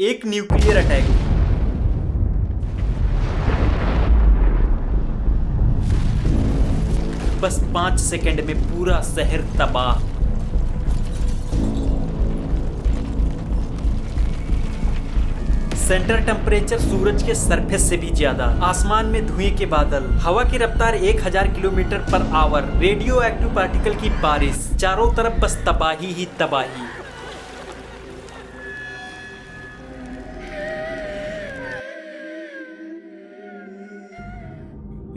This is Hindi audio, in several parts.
एक न्यूक्लियर अटैक। बस 5 सेकंड में पूरा शहर तबाह। सेंटर टेम्परेचर सूरज के सरफेस से भी ज्यादा। आसमान में धुएं के बादल, हवा की रफ्तार 1000 kilometre per hour, radio active particle की बारिश, चारों तरफ बस तबाही ही तबाही।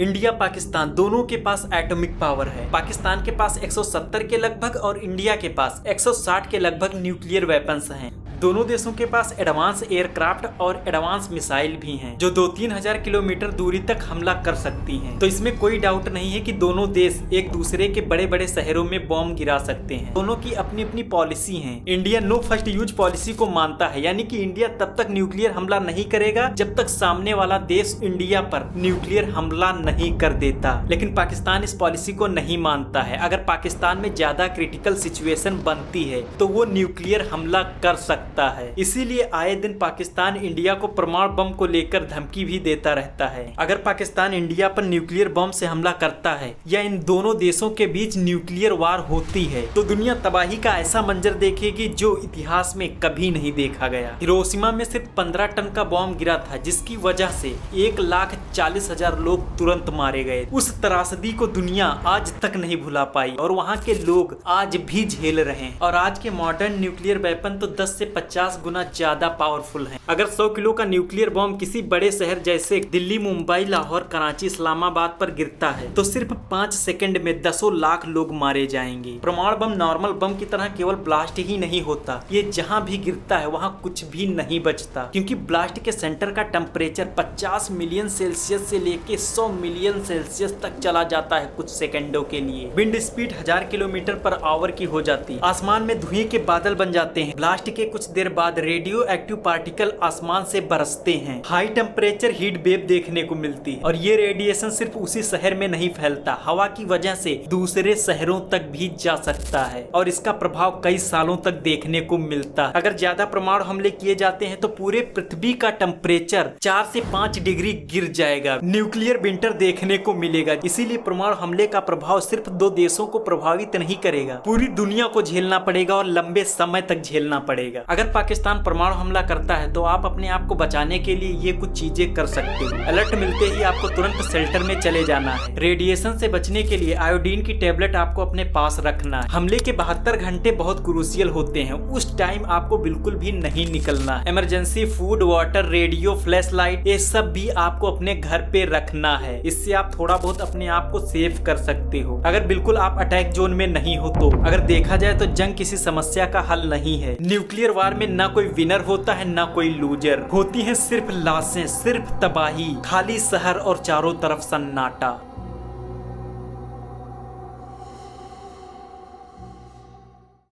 इंडिया पाकिस्तान दोनों के पास एटॉमिक पावर है। पाकिस्तान के पास 170 के लगभग और इंडिया के पास 160 के लगभग न्यूक्लियर वेपन्स हैं। दोनों देशों के पास एडवांस एयरक्राफ्ट और एडवांस मिसाइल भी हैं जो 2-3 हजार किलोमीटर दूरी तक हमला कर सकती हैं। तो इसमें कोई डाउट नहीं है कि दोनों देश एक दूसरे के बड़े बड़े शहरों में बॉम्ब गिरा सकते हैं। दोनों की अपनी अपनी पॉलिसी है। India no first use policy को मानता है, यानी कि इंडिया तब तक न्यूक्लियर हमला नहीं करेगा जब तक सामने वाला देश इंडिया पर न्यूक्लियर हमला नहीं कर देता। लेकिन पाकिस्तान इस पॉलिसी को नहीं मानता है। अगर पाकिस्तान में ज्यादा क्रिटिकल सिचुएशन बनती है तो वो न्यूक्लियर हमला कर सकता है। इसीलिए आए दिन पाकिस्तान इंडिया को परमाणु बम को लेकर धमकी भी देता रहता है। अगर पाकिस्तान इंडिया पर न्यूक्लियर बम से हमला करता है या इन दोनों देशों के बीच न्यूक्लियर वार होती है तो दुनिया तबाही का ऐसा मंजर देखेगी जो इतिहास में कभी नहीं देखा गया। हिरोशिमा में सिर्फ 15 टन का बम गिरा था, जिसकी वजह से 1,40,000 लोग तुरंत मारे गए। उस त्रासदी को दुनिया आज तक नहीं भुला पाई और वहाँ के लोग आज भी झेल रहे हैं। और आज के मॉडर्न न्यूक्लियर वेपन तो 10 से 50 गुना ज्यादा पावरफुल है। अगर 100 किलो का न्यूक्लियर बम किसी बड़े शहर जैसे दिल्ली, मुंबई, लाहौर, कराची, इस्लामाबाद पर गिरता है तो सिर्फ 5 सेकंड में 10 लाख लोग मारे जाएंगे। परमाणु बम नॉर्मल बम की तरह केवल ब्लास्ट ही नहीं होता, ये जहां भी गिरता है वहां कुछ भी नहीं बचता, क्योंकि ब्लास्ट के सेंटर का टेम्परेचर 50 मिलियन सेल्सियस से लेके 100 मिलियन सेल्सियस तक चला जाता है कुछ सेकंडों के लिए। Wind speed 1000 kilometre per hour की हो जाती है। आसमान में धुएं के बादल बन जाते हैं। ब्लास्ट के कुछ देर बाद रेडियो एक्टिव पार्टिकल आसमान से बरसते हैं। हाई टेम्परेचर हीट वेव देखने को मिलती है और ये रेडिएशन सिर्फ उसी शहर में नहीं फैलता, हवा की वजह से दूसरे शहरों तक भी जा सकता है और इसका प्रभाव कई सालों तक देखने को मिलता है। अगर ज्यादा परमाणु हमले किए जाते हैं तो पूरे पृथ्वी का टेम्परेचर 4 से 5 डिग्री गिर जाएगा। न्यूक्लियर विंटर देखने को मिलेगा। इसीलिए परमाणु हमले का प्रभाव सिर्फ 2 देशों को प्रभावित नहीं करेगा, पूरी दुनिया को झेलना पड़ेगा और लंबे समय तक झेलना पड़ेगा। अगर पाकिस्तान परमाणु हमला करता है तो आप अपने आप को बचाने के लिए ये कुछ चीजें कर सकते हो। अलर्ट मिलते ही आपको तुरंत शेल्टर में चले जाना है। रेडिएशन से बचने के लिए आयोडीन की टेबलेट आपको अपने पास रखना है। हमले के 72 घंटे बहुत क्रूशियल होते हैं, उस टाइम आपको बिल्कुल भी नहीं निकलना। Emergency food, water, radio, flash light, ये सब भी आपको अपने घर पे रखना है। इससे आप थोड़ा बहुत अपने आप को सेफ कर सकते हो। अगर बिल्कुल आप अटैक जोन में नहीं हो तो अगर देखा जाए तो जंग किसी समस्या का हल नहीं है। न्यूक्लियर वार में ना कोई विनर होता है ना कोई लूजर, होती है सिर्फ लाशें, सिर्फ तबाही, खाली शहर और चारों तरफ सन्नाटा।